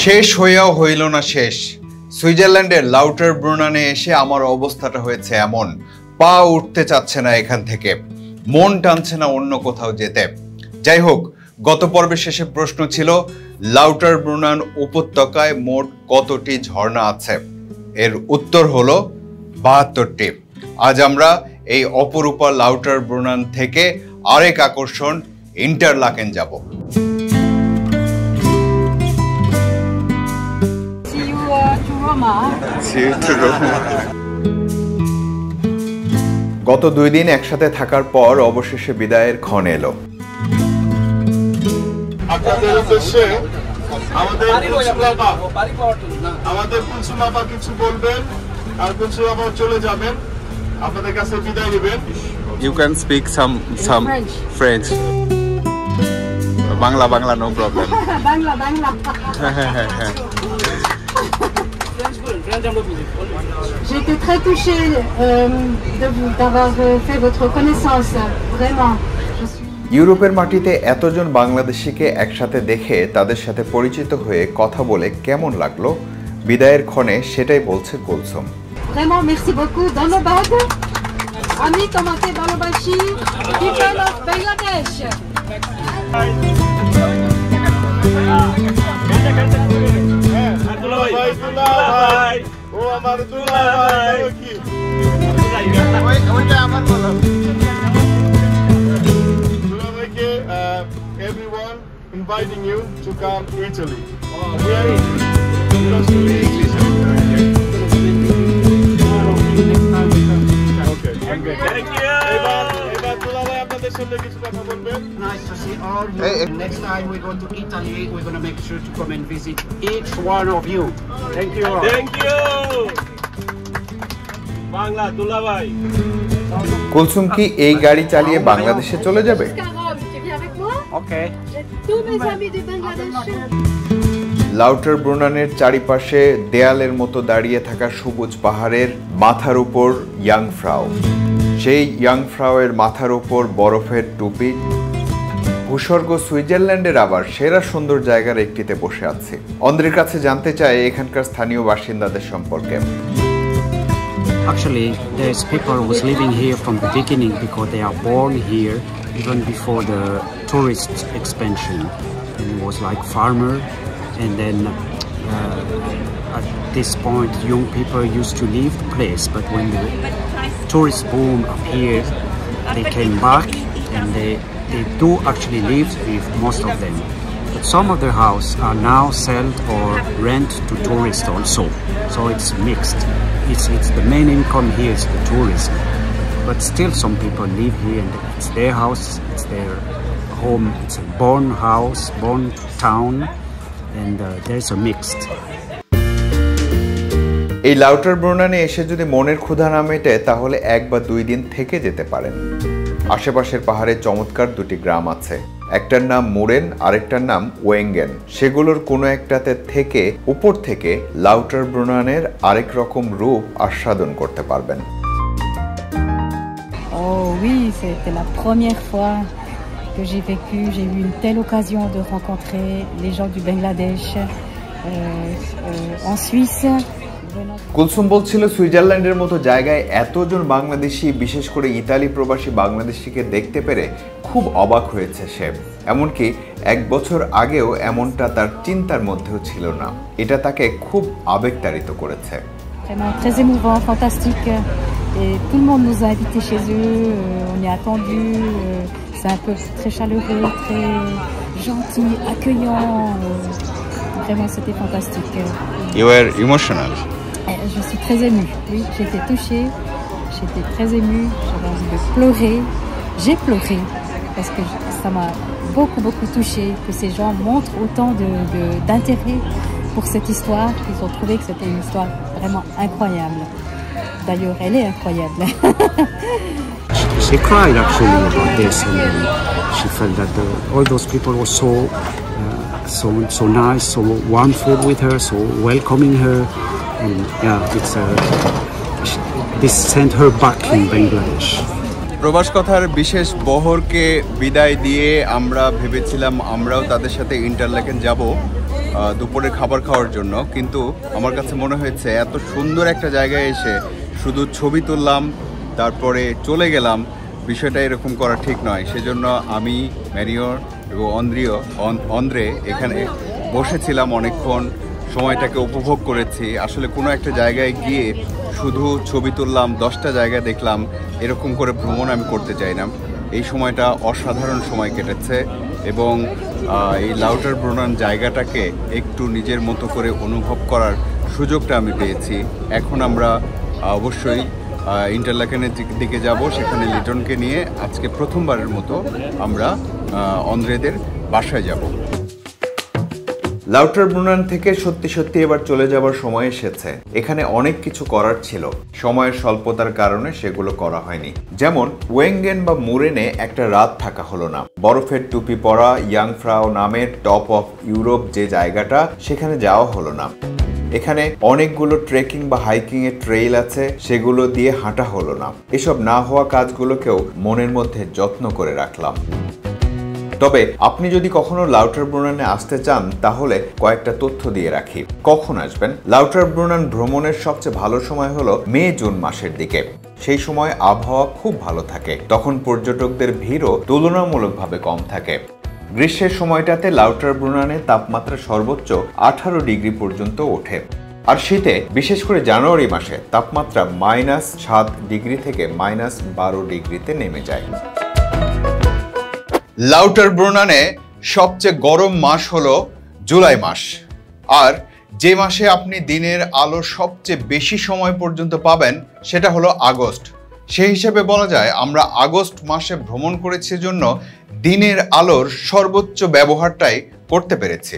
শেষ হইয়াও হইল না শেষ। সুইজারল্যান্ডের লাউটারব্রুনানে এসে আমার অবস্থাটা হয়েছে এমন, পা উঠতে চাচ্ছে না এখান থেকে, মন টানছে না অন্য কোথাও যেতে। যাই হোক, গত পর্বের শেষে প্রশ্ন ছিল লাউটারব্রুনান উপত্যকায় মোট কতটি ঝর্ণা আছে। এর উত্তর হলো 72টি। আজ আমরা এই অপরূপা লাউটারব্রুনান থেকে আরেক আকর্ষণ ইন্টারলাকেন যাব। গত 2 দিন একসাথে থাকার পর অবশেষে বিদায়ের ক্ষণ এলো। আপনাদের উদ্দেশ্যে আমাদের কুলসুমাপা কিছু বলবেন আর কুলসুমাপা চলে যাবেন, আপনাদের কাছে বিদায় নেবেন। You can speak some French. Bangla, no problem. Bangla. J'étais très touchée d'avoir fait votre connaissance, vraiment. ইউরোপের মাটিতে এতজন বাংলাদেশিকে একসাথে দেখে তাদের সাথে পরিচিত হয়ে কথা বলে কেমন লাগলো বিদায়ের ক্ষণে, সেটাই বলছে কুলসুম। Vraiment merci beaucoup, ধন্যবাদ। আমি তোমাকে ভালোবাসি, people of Bangladesh. ও আমার দুলাভাই কি everyone inviting you to come to Italy. Okay. Thank you. Nice to see all you. Next time we go to Italy, we're going to make sure to come and visit each one of you. Thank you. Thank you. Bangla Dulabhai. Kulsum কি এই গাড়ি চালিয়ে বাংলাদেশে চলে যাবে? Okay. Tous mes amis du Bangladesh. লাউটারব্রুনানের চারিপাশে দেয়ালের মতো দাঁড়িয়ে থাকা সবুজ পাহাড়ের মাথার উপর ইয়াংফ্রাউ, সেই ইয়াংফ্রাউয়ের মাথার উপর বরফের টুপি। ভূস্বর্গ সুইজারল্যান্ডের আবার সেরা সুন্দর জায়গার একটিতে বসে আছে। অন্ধ্রের কাছে জানতে চায় এখানকার স্থানীয় বাসিন্দাদের সম্পর্কে। Actually, there's people who was living here from the beginning because they are born here even before the tourist expansion, and it was like farmer, and then at this point young people used to leave the place, but when the tourist boom appeared they came back, and they do actually live with most of them, but some of their houses are now sold or rent to tourists also, so it's mixed. It's the main income here is the tourism, but still some people live here and it's their house, it's their home, it's a born house, born town, and there's a mixed. এই লাউটারব্রুনানে এসে যদি মনের ক্ষুধা না মেটে তাহলে 1 বা 2 দিন থেকে যেতে পারেন। আশেপাশের পাহাড়ে চমৎকার 2টি গ্রাম আছে, একটার নাম মুরেন, আরেকটার নাম ওয়েঙ্গেন। সেগুলোর কোনো একটাতে থেকে উপর থেকে লাউটারব্রুনানের আরেক রকম রূপ আস্বাদন করতে পারবেন। Oh oui, c'était la première fois que j'ai vécu, j'ai eu une telle occasion de rencontrer les gens du Bangladesh en Suisse. Kulsum বলছিল সুইজারল্যান্ডের মতো জায়গায় এতজন বাংলাদেশি, বিশেষ করে ইতালি প্রবাসী বাংলাদেশিকে দেখতে পেরে খুব অবাক হয়েছে সে। এমনকি 1 বছর আগেও এমনটা তার চিন্তার মধ্যেও ছিল না। এটা তাকে খুব আবেগতাড়িত করেছে। Vraiment très émouvant, fantastique, et tout le monde nous a invités chez eux, on y a attendu, c'est un peu très chaleureux, très gentil, accueillant, vraiment c'était fantastique. You were emotional. Je suis très émue, oui, j'étais touchée, j'étais très émue, j'avais envie de pleurer, j'ai pleuré parce que ça m'a beaucoup touchée que ces gens montrent autant d'intérêt pour cette histoire, qu'ils ont trouvé que c'était une histoire vraiment incroyable. D'ailleurs, elle est incroyable. She cried actually about this, and she felt that all those people were so nice, so warmful with her, so welcoming her, and yeah, this sent her back in Bangladesh. প্রবাস কথার বিশেষ বহরকে বিদায় দিয়ে আমরা ভেবেছিলাম আমরাও তাদের সাথে ইন্টারলেকেন যাব, দুপুরের খাবার খাওয়ার জন্য, কিন্তু আমার কাছে মনে হয়েছে এত সুন্দর একটা জায়গায় এসে শুধু ছবি তুললাম তারপরে চলে গেলাম, বিষয়টা এরকম করা ঠিক নয়। সেজন্য আমি, ম্যারিওর এবং অন্দ্রে এখানে বসেছিলাম অনেকক্ষণ, সময়টাকে উপভোগ করেছি। আসলে কোনো একটা জায়গায় গিয়ে শুধু ছবি তুললাম, 10টা জায়গা দেখলাম, এরকম করে ভ্রমণ আমি করতে চাই না। এই সময়টা অসাধারণ সময় কেটেছে এবং এই লাউটারব্রুনান জায়গাটাকে একটু নিজের মতো করে অনুভব করার সুযোগটা আমি পেয়েছি। এখন আমরা অবশ্যই ইন্টারলাকেনের দিকে যাব, সেখানে লিটনকে নিয়ে আজকে প্রথমবারের মতো আমরা অন্দ্রেদের বাসায় যাব। লাউটারব্রুনান থেকে সত্যি সত্যি এবার চলে যাবার সময় এসেছে। এখানে অনেক কিছু করার ছিল, সময়ের স্বল্পতার কারণে সেগুলো করা হয়নি। যেমন ওয়েঙ্গেন বা মুরেনে একটা রাত থাকা হলো না। বরফের টুপি পরা ইয়াংফ্রাও নামের টপ অফ ইউরোপ যে জায়গাটা, সেখানে যাওয়া হলো না। এখানে অনেকগুলো ট্রেকিং বা হাইকিং এর ট্রেইল আছে, সেগুলো দিয়ে হাঁটা হলো না। এসব না হওয়া কাজগুলোকেও মনের মধ্যে যত্ন করে রাখলাম। তবে আপনি যদি কখনো লাউটারব্রুনানে আসতে চান তাহলে কয়েকটা তথ্য দিয়ে রাখি। কখন আসবেন? লাউটারব্রুনান ভ্রমণের সবচেয়ে ভালো সময় হলো মে-জুন মাসের দিকে। সেই সময় আবহাওয়া খুব ভালো থাকে, তখন পর্যটকদের ভিড়ও তুলনামূলকভাবে কম থাকে। গ্রীষ্মের সময়টাতে লাউটারব্রুনানে তাপমাত্রা সর্বোচ্চ 18 ডিগ্রি পর্যন্ত ওঠে। আর শীতে, বিশেষ করে জানুয়ারি মাসে, তাপমাত্রা -7 ডিগ্রি থেকে -12 ডিগ্রিতে নেমে যায়। লাউটারব্রুনানে সবচেয়ে গরম মাস হলো জুলাই মাস, আর যে মাসে আপনি দিনের আলো সবচেয়ে বেশি সময় পর্যন্ত পাবেন সেটা হলো আগস্ট। সেই হিসেবে বলা যায় আমরা আগস্ট মাসে ভ্রমণ করেছি জন্য দিনের আলোর সর্বোচ্চ ব্যবহারটাই করতে পেরেছি।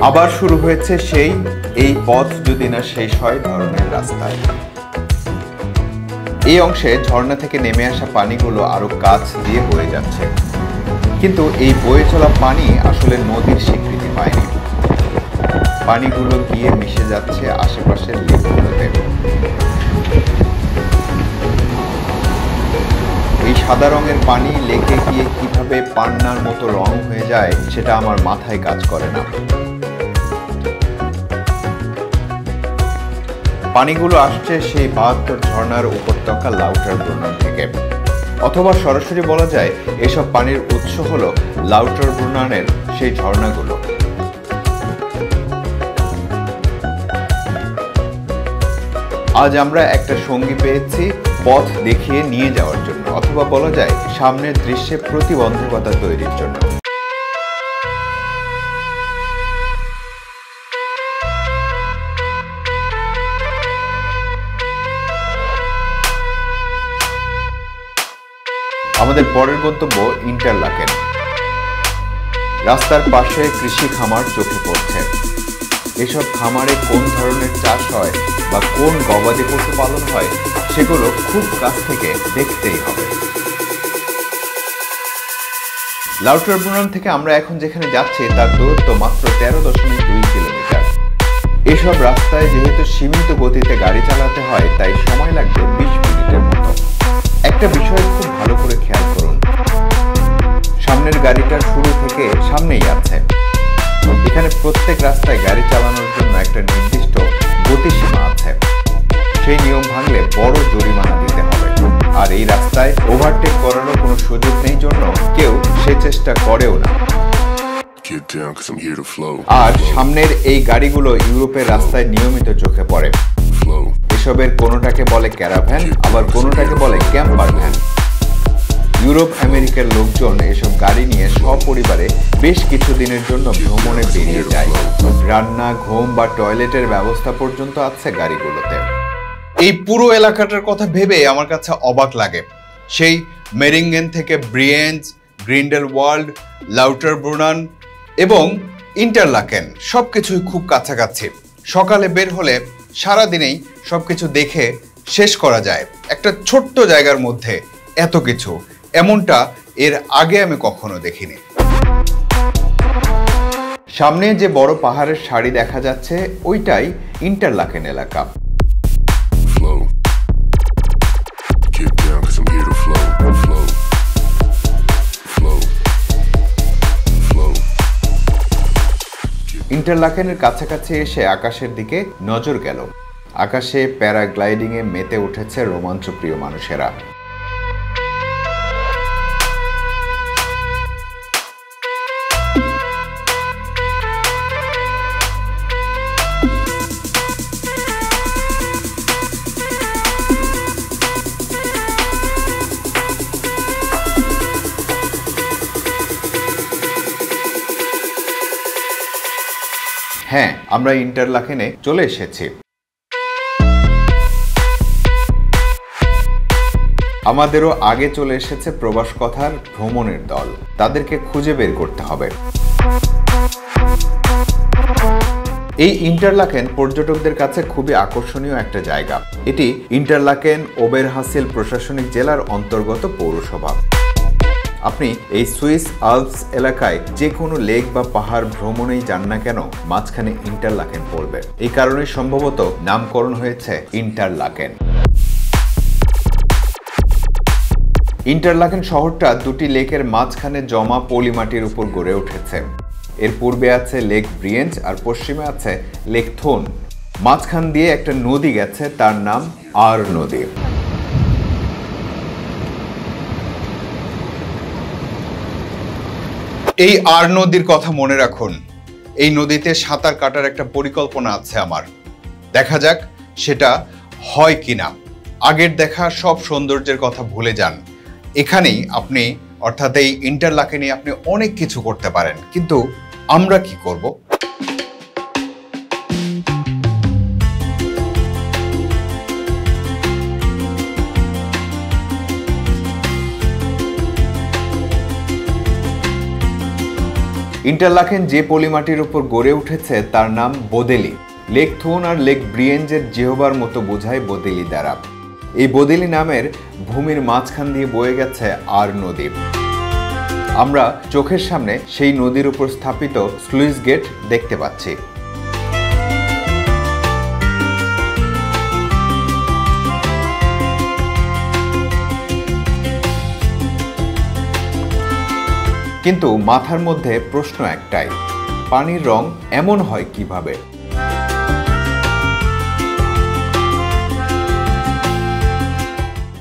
আবার শুরু হয়েছে সেই এই পথ যদি না শেষ হয় ধরনের রাস্তায়। এই অংশে ঝর্ণা থেকে নেমে আসা পানিগুলো আরো কাছ দিয়ে বয়ে যাচ্ছে, কিন্তু এই বয়ে চলা পানি আসলে নদীর স্বীকৃতি পায়নি। পানিগুলো গিয়ে মিশে যাচ্ছে আশেপাশের লেকগুলোতে। এই সাদা রঙের পানি লেকে গিয়ে কিভাবে পান্নার মতো রং হয়ে যায় সেটা আমার মাথায় কাজ করে না। পানিগুলো আসছে সেই 72 ঝর্ণার উপত্যকা লাউটারব্রুনান থেকে, অথবা সরাসরি বলা যায় এসব পানির উৎস হলো লাউটারব্রুনানের সেই ঝর্ণাগুলো। আজ আমরা একটা সঙ্গী পেয়েছি পথ দেখিয়ে নিয়ে যাওয়ার জন্য, অথবা বলা যায় সামনের দৃশ্যে প্রতিবন্ধকতা তৈরির জন্য। আমাদের পরের গন্তব্য ইন্টারলাকেন। রাস্তার পাশে কৃষি খামার চোখে পড়ছে। এসব খামারে কোন ধরনের চাষ হয় বা কোন গবাদি পশু পালন হয় সেগুলো খুব কাছ থেকে দেখতেই হবে। লাউটারব্রুনান থেকে আমরা এখন যেখানে যাচ্ছি তার দূরত্ব মাত্র 13.2 কিলোমিটার। এসব রাস্তায় যেহেতু সীমিত গতিতে গাড়ি চালাতে হয় তাই সময় লাগবে 20 মিনিটের মতো। একটা বিষয় খুব ভালো করে খেয়াল করুন, সামনের গাড়িটার শুরু থেকে সামনেই আছে। এখানে প্রত্যেক রাস্তায় গাড়ি চালানোর জন্য একটা নির্দিষ্ট গতিসীমা আছে, সেই নিয়ম ভাঙলে বড় জরিমানা দিতে হবে। আর এই রাস্তায় ওভারটেক করারও কোনো সুযোগ নেই জন্য কেউ সে চেষ্টা করেও না। আর সামনের এই গাড়িগুলো ইউরোপের রাস্তায় নিয়মিত চোখে পড়ে। এসবের কোনোটাকে বলে ক্যারাভ্যান, আবার কোনোটাকে বলে ক্যাম্পার ভ্যান। ইউরোপ আমেরিকার লোকজন এসব গাড়ি নিয়ে সপরিবারে বেশ কিছু দিনের জন্য ভ্রমণে বেরিয়ে যায়। রান্না, ঘুম বা টয়লেটের ব্যবস্থা পর্যন্ত আছে গাড়িগুলোতে। এই পুরো এলাকাটার কথা ভেবে আমার কাছে অবাক লাগে। সেই মেরিঙ্গেন থেকে ব্রিয়েঞ্জ, গ্রিন্ডেলওয়াল্ড, লাউটারব্রুনান এবং ইন্টারলাকেন সবকিছুই খুব কাছাকাছি। সকালে বের হলে সারাদিনেই সবকিছু দেখে শেষ করা যায়। একটা ছোট্ট জায়গার মধ্যে এত কিছু, এমনটা এর আগে আমি কখনো দেখিনি। সামনে যে বড় পাহাড়ের সারি দেখা যাচ্ছে ওইটাই ইন্টারলাকেন এলাকা। ইন্টারলাকেনের কাছাকাছি এসে আকাশের দিকে নজর গেল। আকাশে প্যারাগ্লাইডিংয়ে মেতে উঠেছে রোমাঞ্চপ্রিয় মানুষেরা। হ্যাঁ, আমরা ইন্টারলাকেনে চলে এসেছি। আমাদেরও আগে চলে এসেছে প্রবাস কথার ভ্রমণের দল। তাদেরকে খুঁজে বের করতে হবে। এই ইন্টারলাকেন পর্যটকদের কাছে খুবই আকর্ষণীয় একটা জায়গা। এটি ইন্টারলাকেন ওবেরহাসেল প্রশাসনিক জেলার অন্তর্গত পৌরসভা। আপনি এই সুইস আল্পস এলাকায় যে কোনো লেক বা পাহাড় ভ্রমণেই যান না কেন, মাঝখানে ইন্টারলাকেন পড়বে। এই কারণে সম্ভবত নামকরণ হয়েছে ইন্টারলাকেন। ইন্টারলাকেন শহরটা দুটি লেকের মাঝখানে জমা পলিমাটির উপর গড়ে উঠেছে। এর পূর্বে আছে লেক ব্রিয়েঞ্জ আর পশ্চিমে আছে লেক থোন। মাঝখান দিয়ে একটা নদী গেছে, তার নাম আর নদী। এই আর নদীর কথা মনে রাখুন। এই নদীতে সাঁতার কাটার একটা পরিকল্পনা আছে আমার। দেখা যাক সেটা হয় কিনা। আগের দেখা সব সৌন্দর্যের কথা ভুলে যান। এখানেই আপনি, অর্থাৎ এই ইন্টারলাকেনে আপনি অনেক কিছু করতে পারেন, কিন্তু আমরা কি করব? ইন্টারলাকেন যে পলিমাটির উপর গড়ে উঠেছে তার নাম বোদেলি। লেক থোন আর লেক ব্রিয়েঞ্জের জেহবার মতো বোঝায় বোদেলি দ্বারা। এই বোদেলি নামের ভূমির মাঝখান দিয়ে বয়ে গেছে আর নদী। আমরা চোখের সামনে সেই নদীর উপর স্থাপিত স্লুইস গেট দেখতে পাচ্ছি। কিন্তু মাথার মধ্যে প্রশ্ন একটাই, পানির রং এমন হয় কিভাবে?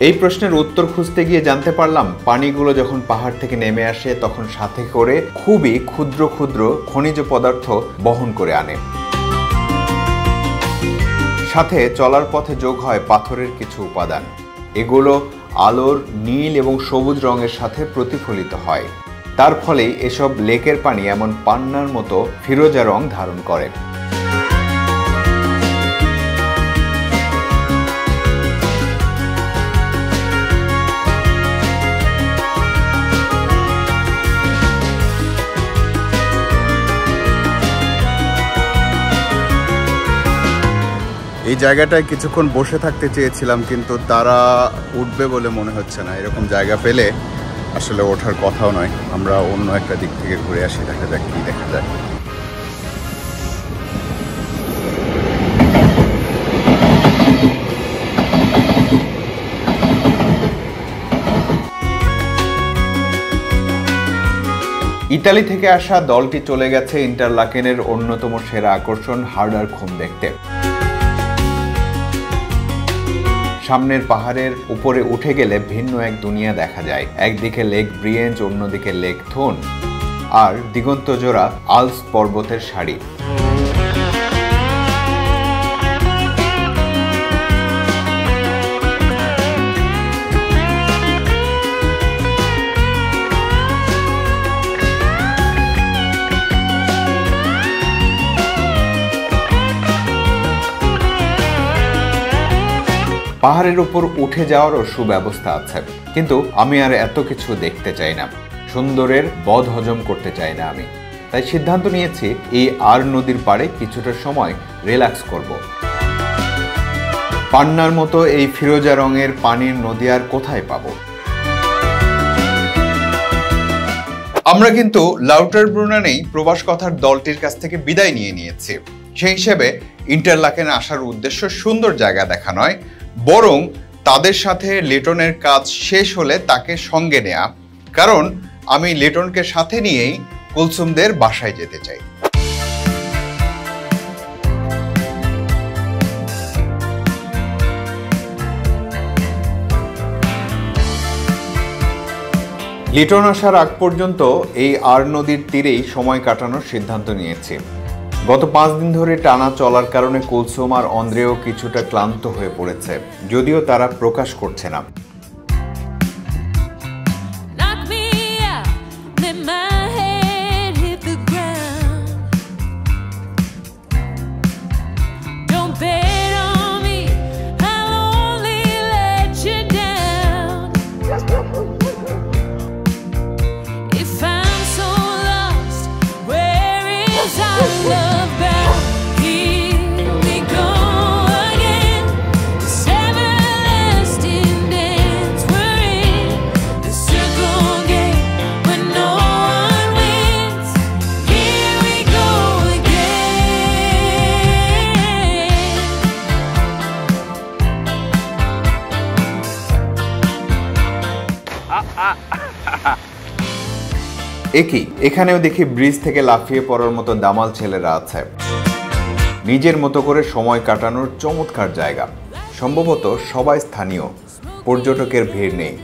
এই প্রশ্নের উত্তর খুঁজতে গিয়ে জানতে পারলাম, পানিগুলো যখন পাহাড় থেকে নেমে আসে তখন সাথে করে খুবই ক্ষুদ্র ক্ষুদ্র খনিজ পদার্থ বহন করে আনে। সাথে চলার পথে যোগ হয় পাথরের কিছু উপাদান। এগুলো আলোর নীল এবং সবুজ রঙের সাথে প্রতিফলিত হয়। তার ফলে এসব লেকের পানি এমন পান্নার মতো ফিরোজা রং ধারণ করে। এই জায়গাটায় কিছুক্ষণ বসে থাকতে চেয়েছিলাম, কিন্তু তারা উঠবে বলে মনে হচ্ছে না। এরকম জায়গা পেলে আসলে ওঠার কথাও নয়। আমরা অন্য একটা দিক থেকে ঘুরে আসি, দেখা যাক কি দেখা যায়। ইতালি থেকে আসা দলটি চলে গেছে ইন্টারলাকেনের অন্যতম সেরা আকর্ষণ হার্ডার খুম দেখতে। সামনের পাহাড়ের উপরে উঠে গেলে ভিন্ন এক দুনিয়া দেখা যায়। একদিকে লেক ব্রিয়েঞ্জ, অন্যদিকে লেক থোন। আর দিগন্তজোড়া আলস পর্বতের সারি। পাহাড়ের উপর উঠে যাওয়ারও সুব্যবস্থা আছে, কিন্তু আমি আর এত কিছু দেখতে চাই না, সুন্দরের বদ হজম করতে চাই না আমি। তাই সিদ্ধান্ত নিয়েছি এই আর নদীর পাড়ে কিছুটা সময় রিল্যাক্স করব। পান্নার মতো এই ফিরোজা রঙের পানির নদী আর কোথায় পাবো? আমরা কিন্তু লাউটারব্রুনানেই প্রবাস কথার দলটির কাছ থেকে বিদায় নিয়েছি। সেই হিসেবে ইন্টারলাকেন আসার উদ্দেশ্য সুন্দর জায়গা দেখা নয়, বরং তাদের সাথে লিটনের কাজ শেষ হলে তাকে সঙ্গে নেয়া, কারণ আমি লিটনকে সাথে নিয়েই কুলসুমদের বাসায় যেতে চাই। লিটন আসার আগ পর্যন্ত এই আর নদীর তীরেই সময় কাটানোর সিদ্ধান্ত নিয়েছি। গত 5 দিন ধরে টানা চলার কারণে কুলসুম আর অন্দ্রেও কিছুটা ক্লান্ত হয়ে পড়েছে, যদিও তারা প্রকাশ করছে না। একই এখানেও দেখি ব্রিজ থেকে লাফিয়ে পড়ার মতো দামাল ছেলেরা আছে। নিজের মতো করে সময় কাটানোর চমৎকার জায়গা, সম্ভবত সবাই স্থানীয়, পর্যটকের ভিড় নেই।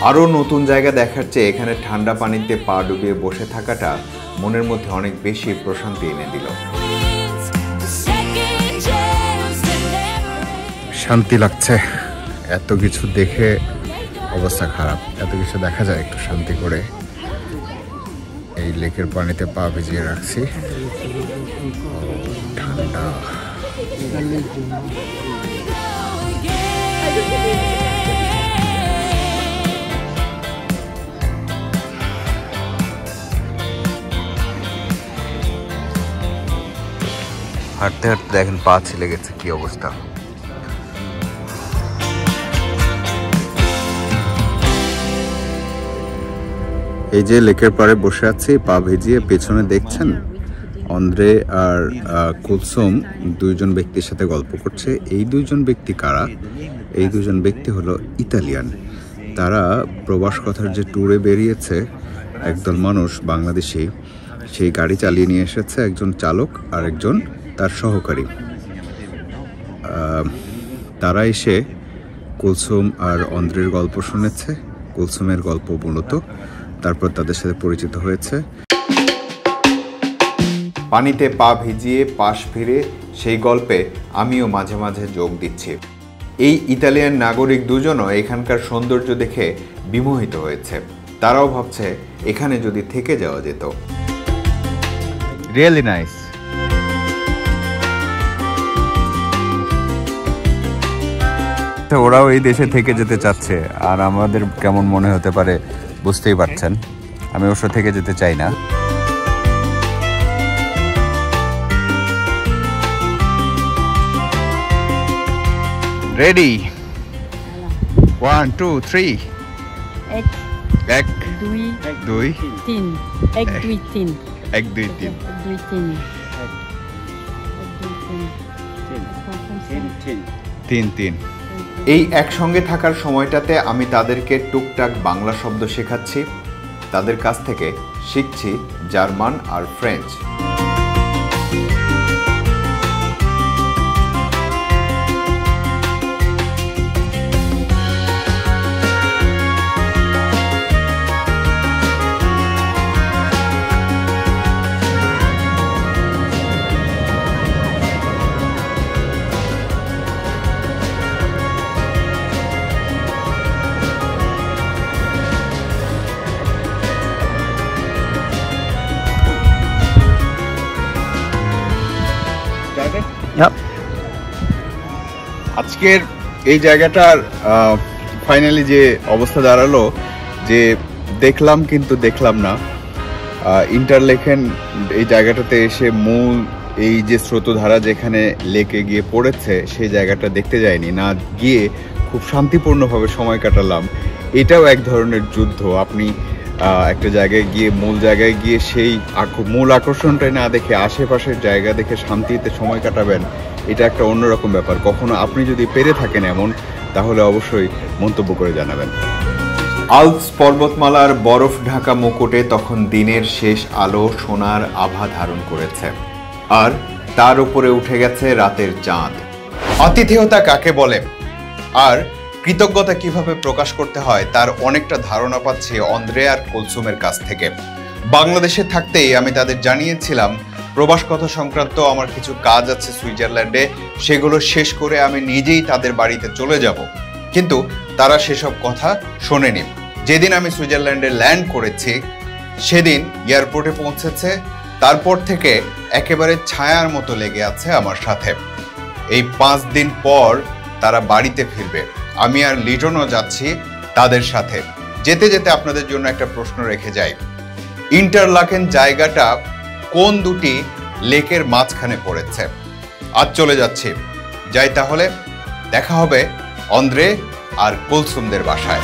আরও নতুন জায়গা দেখার চেয়ে এখানে ঠান্ডা পানিতে পা ডুবিয়ে বসে থাকাটা মনের মধ্যে অনেক বেশি প্রশান্তি এনে দিল। শান্তি লাগছে, এত কিছু দেখে অবস্থা খারাপ। এত কিছু দেখা যায় একটু শান্তি করে। এই লেকের পানিতে পা ভিজিয়ে রাখছি, ঠান্ডা। হাঁটতে হাঁটতে দেখেন পা ছিলে গেছে, কি অবস্থা। এই যে লেকের পাড়ে বসে আছি পা ভিজিয়ে, পেছনে দেখছেন অন্দ্রে আর কুলসুম দুইজন ব্যক্তির সাথে গল্প করছে। এই দুইজন ব্যক্তি কারা? এই দুজন ব্যক্তি হলো ইতালিয়ান। তারা প্রবাস কথার যে ট্যুরে বেরিয়েছে, একদল মানুষ বাংলাদেশি, সেই গাড়ি চালিয়ে নিয়ে এসেছে একজন চালক আর একজন তার সহকারী। তারা এসে কুলসুম আর অন্দ্রের গল্প শুনেছে। কুলসুমের গল্প মূলত তারপর তাদের সাথে পরিচিত হয়েছে। পানিতে পা ভিজিয়ে পাশ ফিরে সেই গল্পে আমিও মাঝে মাঝে যোগ দিচ্ছি। এই ইতালিয়ান নাগরিক দুজনও এখানকার সৌন্দর্য দেখে বিমোহিত হয়েছে। তারাও ভাবছে এখানে যদি থেকে যাওয়া যেত। Really nice. ওরাও এই দেশে থেকে যেতে চাচ্ছে, আর আমাদের কেমন মনে হতে পারে বুঝতেই পারছেন। আমি অবশ্য থেকে যেতে চাই না। রেডি, 1 2 3। এক এক দুই দুই তিন এক দুই তিন এক দুই তিন এক দুই তিন তিন তিন। এই একসঙ্গে থাকার সময়টাতে আমি তাদেরকে টুকটাক বাংলা শব্দ শেখাচ্ছি। তাদের কাছ থেকে শিখছি জার্মান আর ফ্রেঞ্চ। আজকের এই জায়গাটার ফাইনালি যে অবস্থা দাঁড়ালো, যে দেখলাম কিন্তু দেখলাম না। ইন্টারলেকেন এই জায়গাটাতে এসে মূল এই যে স্রোতধারা যেখানে লেকে গিয়ে পড়েছে সেই জায়গাটা দেখতে যায়নি, না গিয়ে খুব শান্তিপূর্ণভাবে সময় কাটালাম। এটাও এক ধরনের যুদ্ধ। আপনি একটা জায়গায় গিয়ে মূল জায়গায় গিয়ে সেই মূল আকর্ষণটাই না দেখে আশেপাশের জায়গা দেখে শান্তিতে সময় কাটাবেন, এটা একটা অন্যরকম ব্যাপার। কখনো আপনি যদি পেরে থাকেন এমন, তাহলে অবশ্যই মন্তব্য করে জানাবেন। আল্পস পর্বতমালার বরফ ঢাকা মুকুটে তখন দিনের শেষ আলো সোনার আভা ধারণ করেছে, আর তার উপরে উঠে গেছে রাতের চাঁদ। আতিথেয়তা কাকে বলে আর কৃতজ্ঞতা কিভাবে প্রকাশ করতে হয় তার অনেকটা ধারণা পাচ্ছি অন্দ্রে আর কুলসুমের কাছ থেকে। বাংলাদেশে থাকতেই আমি তাদের জানিয়েছিলাম প্রবাস কথা সংক্রান্ত আমার কিছু কাজ আছে সুইজারল্যান্ডে, সেগুলো শেষ করে আমি নিজেই তাদের বাড়িতে চলে যাব। কিন্তু তারা সেসব কথা শোনেনি। যেদিন আমি সুইজারল্যান্ডে ল্যান্ড করেছি সেদিন এয়ারপোর্টে পৌঁছেছে, তারপর থেকে একেবারে ছায়ার মতো লেগে আছে আমার সাথে। এই 5 দিন পর তারা বাড়িতে ফিরবে। আমি আর লিটনও যাচ্ছি তাদের সাথে। যেতে যেতে আপনাদের জন্য একটা প্রশ্ন রেখে যাই, ইন্টারলাকেন জায়গাটা কোন দুটি লেকের মাঝখানে পড়েছে? আজ চলে যাচ্ছি, যাই তাহলে। দেখা হবে অন্দ্রে আর কুলসুমদের বাসায়।